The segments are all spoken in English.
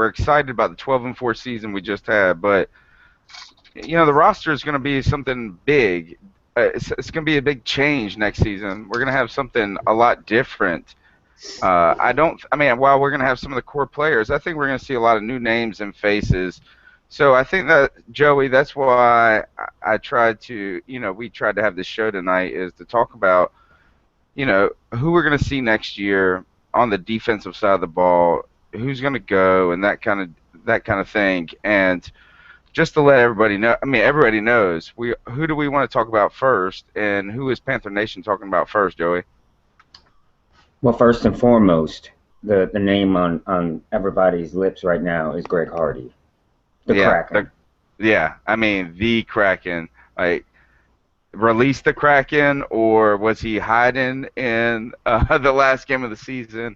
we're excited about the 12-4 season we just had, but the roster is going to be something big. It's going to be a big change next season. We're going to have something a lot different. While we're going to have some of the core players, I think we're going to see a lot of new names and faces. So I think that, Joey, that's why I tried to, we tried to have this show tonight, is to talk about, who we're going to see next year on the defensive side of the ball, who's going to go, and that kind of thing. And just to let everybody know, everybody knows, who do we want to talk about first, and who is Panther Nation talking about first, Joey? Well, first and foremost, the name on everybody's lips right now is Greg Hardy, the Kraken. The Kraken. Like, release the Kraken, or was he hiding in the last game of the season?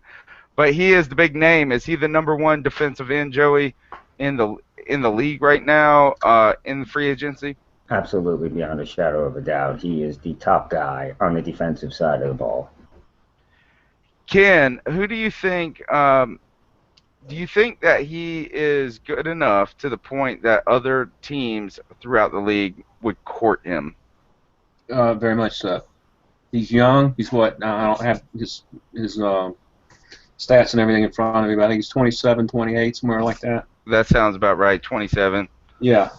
But he is the big name. Is he the number one defensive end, Joey, in the league right now, in the free agency? Absolutely, beyond a shadow of a doubt. He is the top guy on the defensive side of the ball. Ken, who do you think? Do you think that he is good enough to the point that other teams throughout the league would court him? Very much so. He's young. He's what? I don't have his stats and everything in front of me, but I think he's 27, 28, somewhere like that. That sounds about right. 27. Yeah.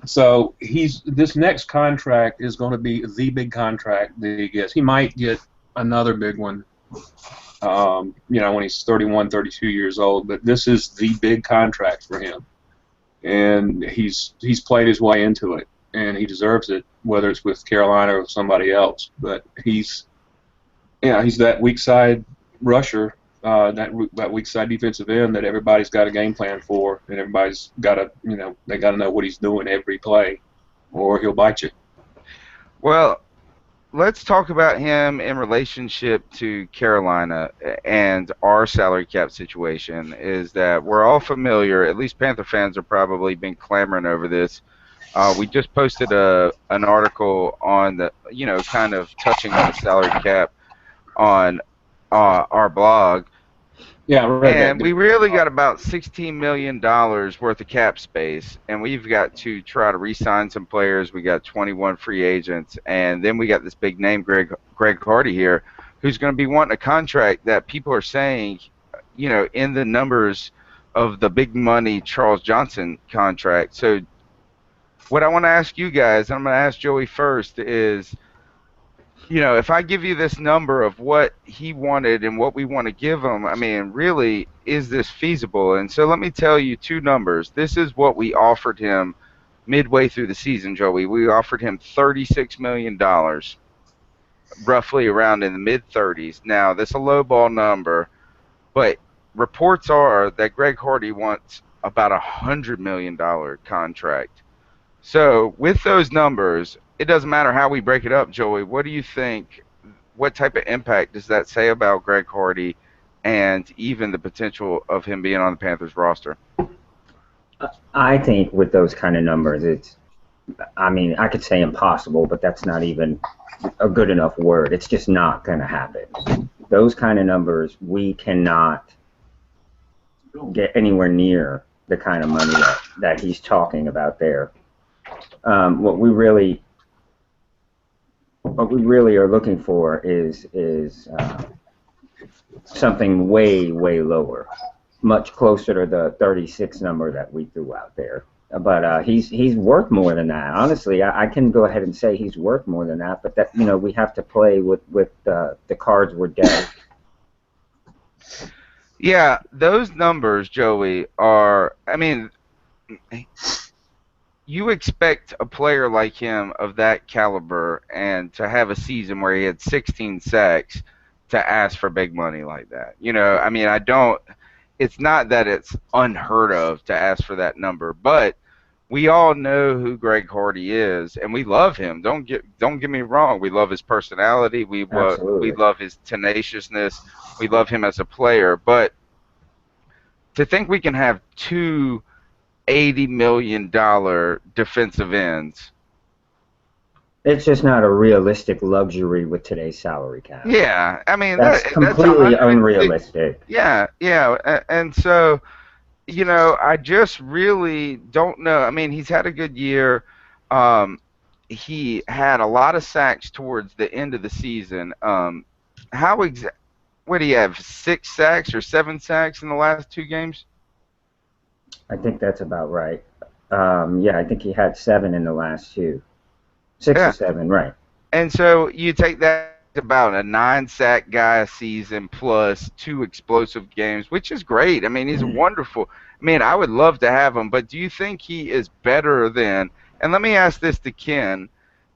So this next contract is going to be the big contract that he gets. He might get another big one. When he's 31, 32 years old, but this is the big contract for him, and he's played his way into it, and he deserves it, whether it's with Carolina or with somebody else. But he's that weak side rusher, that weak side defensive end that everybody's got a game plan for, and everybody's got to, they got to know what he's doing every play, or he'll bite you. Well, let's talk about him in relationship to Carolina and our salary cap situation. Is that we're all familiar, at least Panther fans have probably been clamoring over this. We just posted an article on the, kind of touching on the salary cap on our blog. Yeah, right. And we really got about $16 million worth of cap space, and we've got to try to re-sign some players. We got 21 free agents, and then we got this big name, Greg Hardy here, who's going to be wanting a contract that people are saying, in the numbers of the big money Charles Johnson contract. So what I want to ask you guys, and I'm going to ask Joey first, is, if I give you this number of what he wanted and what we want to give him, really, is this feasible? And so let me tell you two numbers. This is what we offered him midway through the season, Joey. We offered him $36 million, roughly around in the mid-30s. Now, this is a lowball number, but reports are that Greg Hardy wants about a $100 million contract. So with those numbers, it doesn't matter how we break it up, Joey. What do you think? What type of impact does that say about Greg Hardy and even the potential of him being on the Panthers roster? I think with those kind of numbers, I could say impossible, but that's not even a good enough word. It's just not going to happen. Those kind of numbers, we cannot get anywhere near the kind of money that he's talking about there. What we really are looking for is something way lower, much closer to the 36 number that we threw out there. But he's worth more than that. Honestly, I can go ahead and say he's worth more than that. But that we have to play with the cards we're dealt. Yeah, those numbers, Joey, are. You expect a player like him of that caliber and to have a season where he had 16 sacks to ask for big money like that. I don't. It's not that it's unheard of to ask for that number, but we all know who Greg Hardy is, and we love him. Don't get me wrong. We love his personality. We love his tenaciousness. We love him as a player. But to think we can have two $80 million defensive ends. It's just not a realistic luxury with today's salary cap. Yeah, that's completely unrealistic. Yeah, and so I just really don't know. I mean, he's had a good year. Um, he had a lot of sacks towards the end of the season. How what do you have? 6 sacks or 7 sacks in the last 2 games? I think that's about right. Yeah, I think he had 7 in the last two. 6 or Yeah. 7, right. And so you take that about a 9 sack guy a season plus 2 explosive games, which is great. I mean, he's wonderful. Man, I would love to have him, but do you think he is better than? And let me ask this to Ken,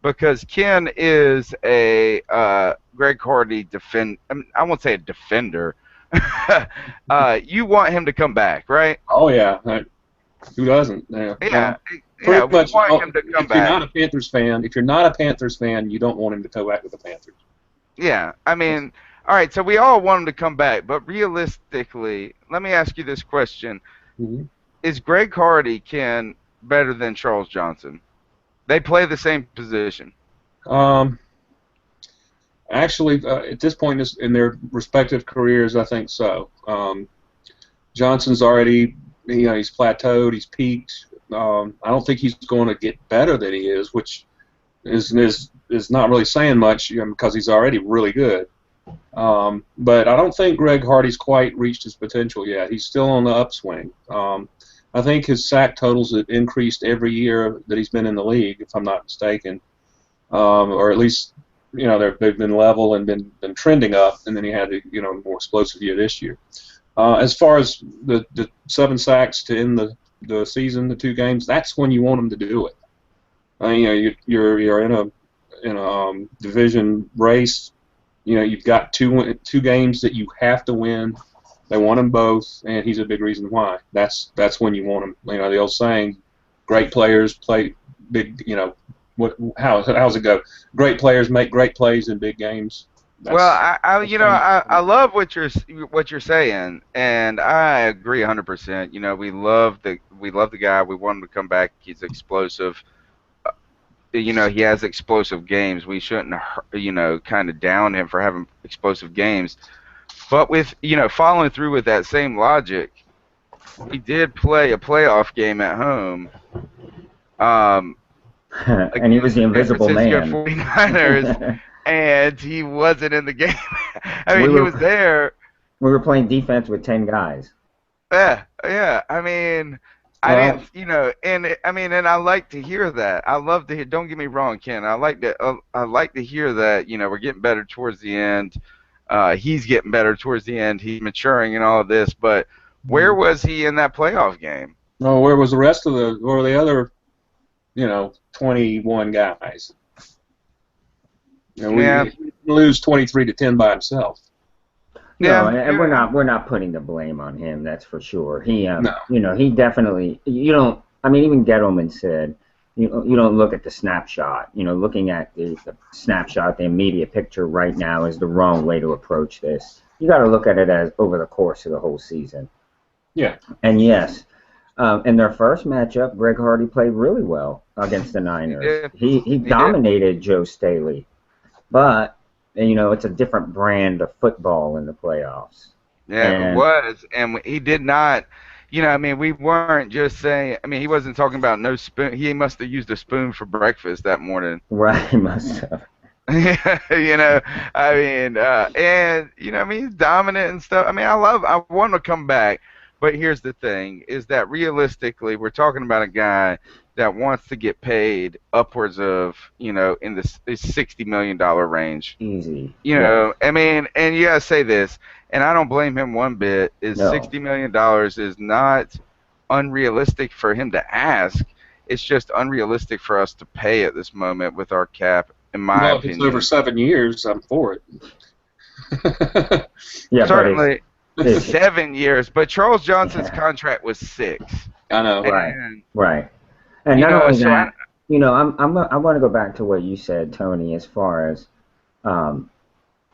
because Ken is a Greg Hardy I won't say a defender. You want him to come back, right? Oh yeah, who doesn't? Yeah. Yeah, yeah. Pretty We much. want him to come If you're back. not a Panthers fan, if you're not a Panthers fan, you don't want him to go back with the Panthers. Yeah, I mean, all right, so we all want him to come back, but realistically, let me ask you this question. Mm-hmm. Is Greg Hardy, Ken, better than Charles Johnson? They play the same position. Um, Actually, at this point in their respective careers, I think so. Johnson's already, he's plateaued, he's peaked. I don't think he's going to get better than he is, which is not really saying much because he's already really good. But I don't think Greg Hardy's quite reached his potential yet. He's still on the upswing. I think his sack totals have increased every year that he's been in the league, if I'm not mistaken, or at least they've been level and been trending up, and then he had a more explosive year this year. As far as the 7 sacks to end the season, the 2 games, that's when you want him to do it. You're in a division race. You've got two games that you have to win. They want them both, and he's a big reason why. That's when you want him. The old saying, "Great players play big." How's it go? Great players make great plays in big games. Well, I love what you're saying, and I agree 100%. We love the guy. We want him to come back. He's explosive. He has explosive games. We shouldn't, kind of down him for having explosive games. But with, following through with that same logic, we did play a playoff game at home And he was against the the San invisible Francisco man. 49ers, and he wasn't in the game. I we mean, he was were there. we were playing defense with 10 guys. Yeah, yeah. I mean, I Well, didn't, and I like to hear that. I love to hear. Don't get me wrong, Ken. I like to hear that. We're getting better towards the end. He's getting better towards the end. He's maturing and all of this. But where was he in that playoff game? no, where was the rest of the other 21 guys? Yeah, We lose 23-10 by himself. No, yeah, and yeah. we're not putting the blame on him. That's for sure. He No. he definitely you don't. I mean, even Gettleman said you don't look at the snapshot. Looking at the snapshot, the immediate picture right now is the wrong way to approach this. You got to look at it as over the course of the whole season. Yeah. And yes, in their first matchup, Greg Hardy played really well against the Niners. He He did. dominated Joe Staley, but it's a different brand of football in the playoffs. Yeah, it And was, and he did not. I mean, we weren't just saying. I mean, he wasn't talking about no spoon. He must have used a spoon for breakfast that morning. right, must have. I mean, I mean, he's dominant and stuff. I mean, I want him to come back, but here's the thing: is that realistically, we're talking about a guy that wants to get paid upwards of, in the $60 million range. Easy. Yeah. I mean, and you gotta say this, and I don't blame him one bit. Is No. $60 million is not unrealistic for him to ask. It's just unrealistic for us to pay at this moment with our cap, in my Well, if it's opinion. over 7 years, I'm for it. Yeah, Certainly it's 7 years, but Charles Johnson's contract was 6. I know. Right. And, right. And not only so that, I want to go back to what you said, Tony, as far as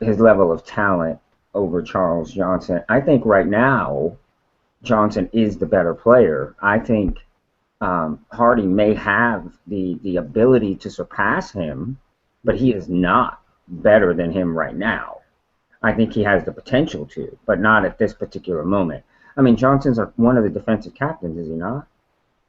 his level of talent over Charles Johnson. I think right now Johnson is the better player. I think Hardy may have the ability to surpass him, but he is not better than him right now. I think he has the potential to, but not at this particular moment. I mean, Johnson's one of the defensive captains, is he not?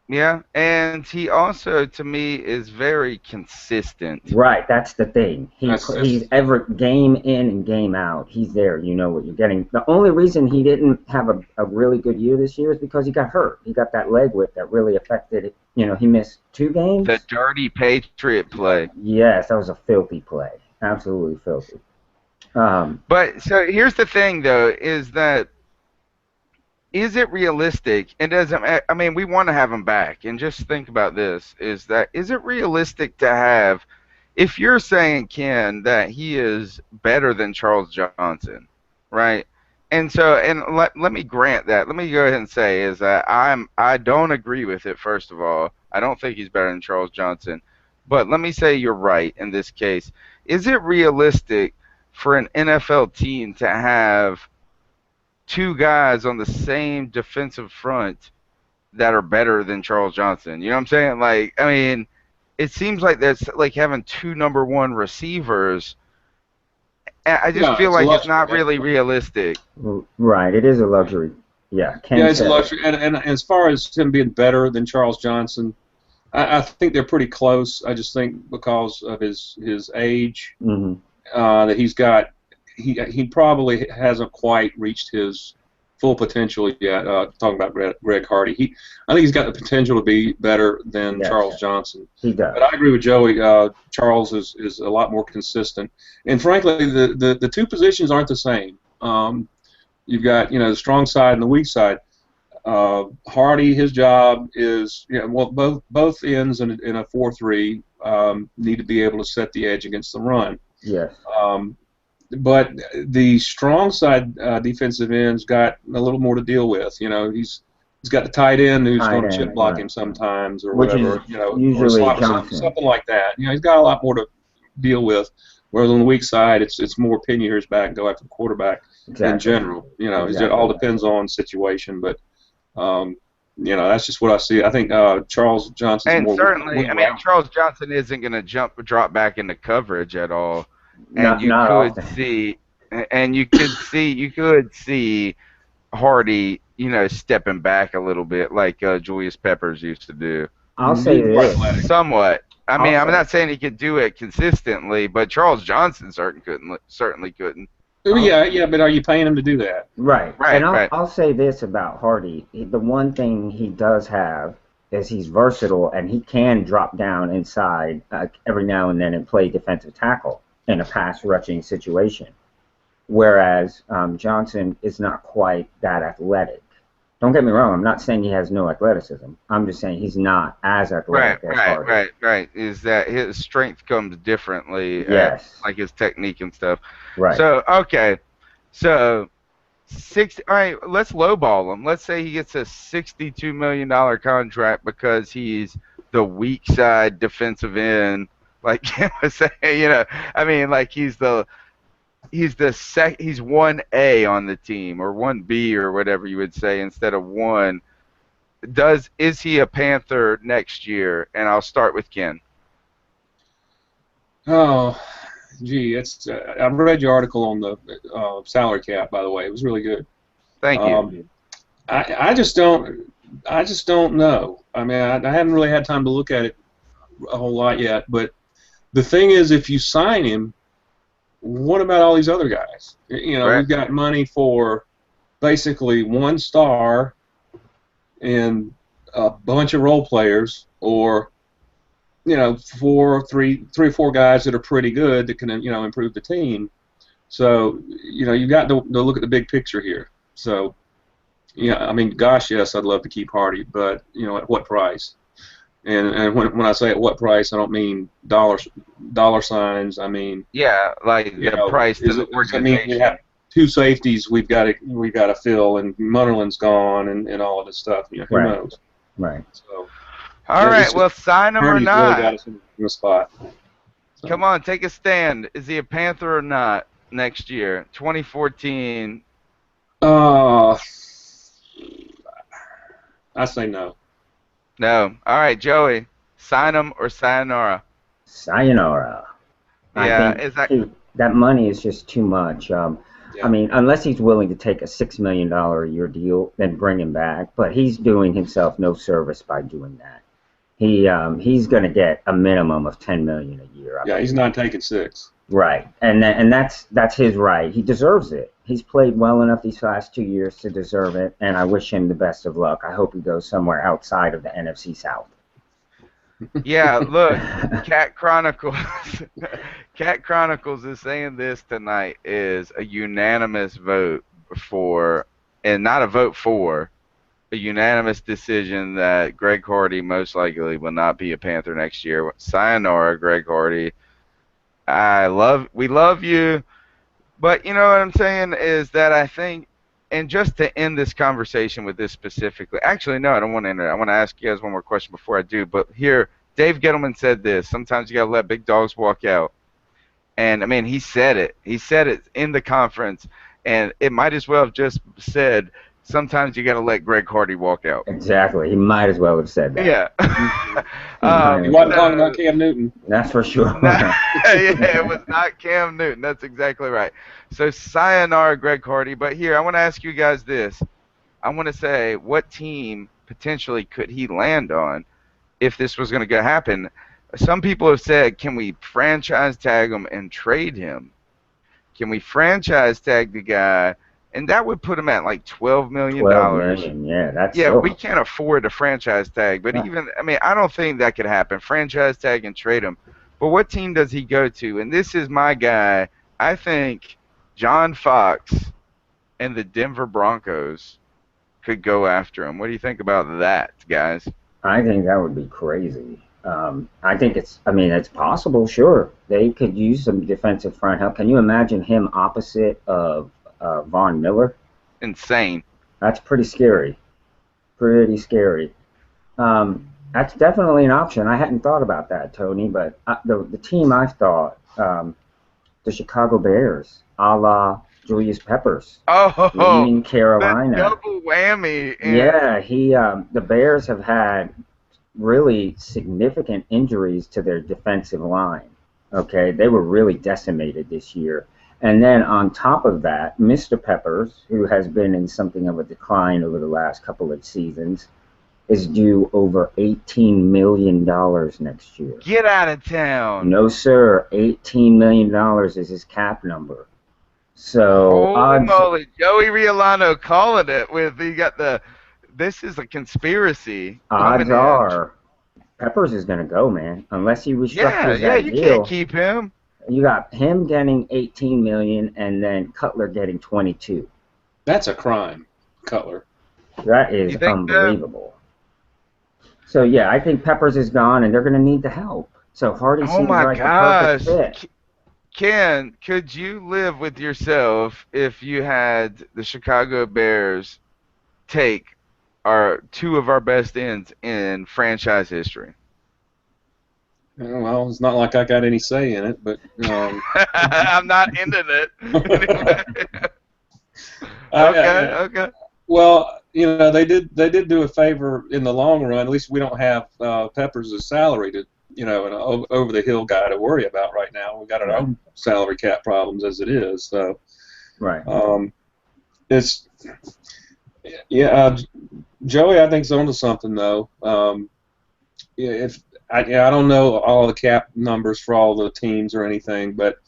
Yeah, and he also, to me, is very consistent. Right, that's the thing. He's That's ever game in and game out. He's there. You know what you're getting. The only reason he didn't have a really good year this year is because he got hurt. He got that leg whip that really affected it. You know, he missed 2 games. The dirty Patriot play. Yes, that was a filthy play. Absolutely filthy. But so here's the thing, though, is that is it realistic? It doesn't. I mean, we want to have him back, and just think about this: is it realistic to have? If you're saying, Ken, that he is better than Charles Johnson, right? And so, and let me grant that. Let me go ahead and say is that I don't agree with it. First of all, I don't think he's better than Charles Johnson, but let me say you're right in this case. Is it realistic for an NFL team to have 2 guys on the same defensive front that are better than Charles Johnson? You know what I'm saying? Like, I mean, it seems like that's like having 2 number 1 receivers. I just feel like it's not really realistic. Right, it is a luxury. Yeah, Ken yeah, it's a said it. luxury. And as far as him being better than Charles Johnson, I think they're pretty close. I just think because of his age, that he's got, he probably hasn't quite reached his full potential yet. Talking about Greg Hardy, I think he's got the potential to be better than Charles Johnson. He does. But I agree with Joey. Charles is a lot more consistent, and frankly, the 2 positions aren't the same. You've got the strong side and the weak side. Hardy, his job is well, both ends in a 4-3 need to be able to set the edge against the run. Yes. But the strong side defensive end's got a little more to deal with. He's got the tight end who's going to chip block him sometimes or whatever. Usually or something like that. He's got a lot more to deal with. Whereas on the weak side, it's more pin your ears back and go after the quarterback in general. It all depends on situation, but that's just what I see. I think Charles Johnson's and more. certainly, I mean, Charles Johnson isn't going to drop back into coverage at all. And you could see Hardy, stepping back a little bit like Julius Peppers used to do. I'll say this. Somewhat. I mean, I'm not saying he could do it consistently, but Charles Johnson certainly couldn't. Yeah, but are you paying him to do that? Right. And I'll say this about Hardy. The one thing he does have is he's versatile, and he can drop down inside every now and then and play defensive tackle in a pass rushing situation, whereas Johnson is not quite that athletic. Don't get me wrong. I'm not saying he has no athleticism. I'm just saying he's not as athletic as Hardy. Right. Is that his strength comes differently? Yes. Like his technique and stuff. Right. So okay, so 60. All right, let's lowball him. Let's say he gets a $62 million contract because he's the weak side defensive end. Like Kim was saying, I mean, like he's 1A on the team or 1B or whatever you would say instead of 1. Is he a Panther next year? And I'll start with Ken. Oh, gee, I've read your article on the salary cap. By the way, it was really good. Thank you. I just don't know. I mean, I haven't really had time to look at it a whole lot yet, but the thing is, if you sign him, what about all these other guys? We've got money for basically 1 star and a bunch of role players, or 3 or 4 guys that are pretty good that can improve the team. So you've got to look at the big picture here. So I mean, gosh, yes, I'd love to keep Hardy, but at what price? And when I say at what price, I don't mean dollar signs. I mean like the price to the organization. I mean, we have 2 safeties we've got to fill, and Munnerlin's gone, and all of this stuff. Who knows? Right. So. All right. Well, sign him or not. Really got us in the spot. So. Come on, take a stand. Is he a Panther or not next year, 2014? I say no. No. All right, Joey. Sign him or sayonara? Sayonara. Yeah, I think that money is just too much. Yeah. I mean, unless he's willing to take a $6 million a year deal, then bring him back. But he's doing himself no service by doing that. He's going to get a minimum of $10 million a year. Yeah, he's not taking 6. Right, and that's his right. He deserves it. He's played well enough these last 2 years to deserve it, and I wish him the best of luck. I hope he goes somewhere outside of the NFC South. Yeah, look, Cat Chronicles. Cat Chronicles is saying this tonight is a unanimous vote for, and not a vote for, a unanimous decision that Greg Hardy most likely will not be a Panther next year. Sayonara, Greg Hardy. We love you, but you know what I'm saying is that I think, and just to end this conversation with this specifically, actually no, I don't want to end it. I want to ask you guys one more question before I do. But here, Dave Gettleman said this: sometimes you gotta let big dogs walk out, and I mean he said it. He said it in the conference, and it might as well have just said, sometimes you gotta let Greg Hardy walk out. Exactly. He might as well have said that. Yeah. He wasn't talking about Cam Newton. That's for sure. Yeah, it was not Cam Newton. That's exactly right. So sayonara, Greg Hardy. But here, I want to ask you guys this. I want to say, what team potentially could he land on if this was going to happen? Some people have said, can we franchise tag him and trade him? Can we franchise tag the guy? And that would put him at like $12 million. $12 million, yeah, that's yeah, so we can't afford a franchise tag. But even, I mean, I don't think that could happen. Franchise tag and trade him. But what team does he go to? And this is my guy. I think John Fox and the Denver Broncos could go after him. What do you think about that, guys? I think that would be crazy. I think it's possible, sure. They could use some defensive front help. Can you imagine him opposite of Von Miller? Insane. That's pretty scary. Pretty scary. That's definitely an option. I hadn't thought about that, Tony, but the team I thought, the Chicago Bears, a la Julius Peppers. Oh, in Carolina. Double whammy. Yeah, the Bears have had really significant injuries to their defensive line. Okay, they were really decimated this year. And then on top of that, Mr. Peppers, who has been in something of a decline over the last couple of seasons, is due over $18 million next year. Get out of town. No, sir. $18 million is his cap number. So, holy moly, Joey Riolano calling it with, you got this is a conspiracy. Odds are Peppers is going to go, man, unless he restructures that you deal. Can't keep him. You got him getting $18 million and then Cutler getting $22. That's a crime, Cutler. That is unbelievable. So yeah, I think Peppers is gone, and they're going to need the help. So Hardy seems like the perfect fit. Ken, could you live with yourself if you had the Chicago Bears take two of our best ends in franchise history? Well, it's not like I got any say in it, but I'm not into it. Okay. Well, they did do a favor in the long run. At least we don't have Peppers' salary to, an over the hill guy to worry about right now. We got our own salary cap problems as it is. So, right. Joey, I think is onto something though. I don't know all the cap numbers for all the teams or anything, but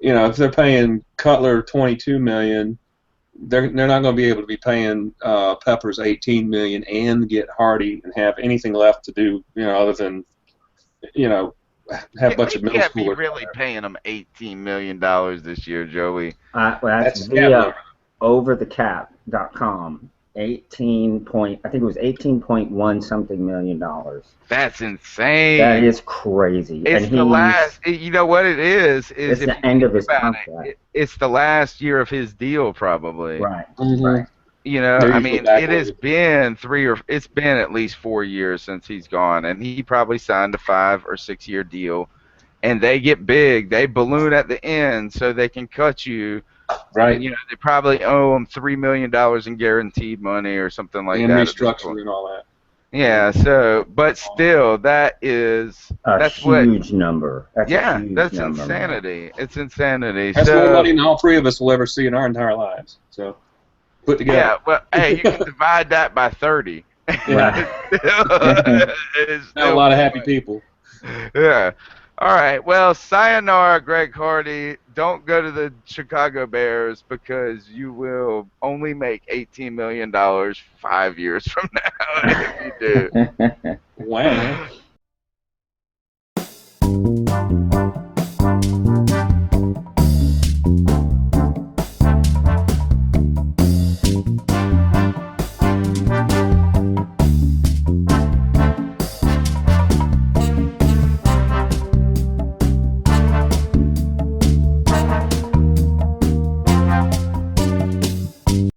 if they're paying Cutler $22 million, they're not going to be able to be paying Peppers $18 million and get Hardy and have anything left to do, other than have a bunch of middle schoolers. Can't be really paying them $18 million this year, Joey. That's via overthecap.com. I think it was 18.1 something million dollars. That's insane. That is crazy. It's the last. You know what it is? It's the end of his contract. It's the last year of his deal, probably. Right. Mm-hmm. Right. I mean, it has been it's been at least 4 years since he's gone, and he probably signed a 5 or 6 year deal. And they get big, they balloon at the end, so they can cut you. Right. And, they probably owe him $3 million in guaranteed money or something like that. And restructure and all that. Yeah. So, but still, A that's what. huge number. That's a Yeah, huge that's number, man. insanity. It's insanity. That's more So, money than all three of us will ever see in our entire lives. So, put together. yeah. Well, hey, you can divide that by 30. Yeah. It's Not a still lot of happy more. people. Yeah. All right. Well, sayonara, Greg Hardy. Don't go to the Chicago Bears because you will only make $18 million 5 years from now if you do. Wow.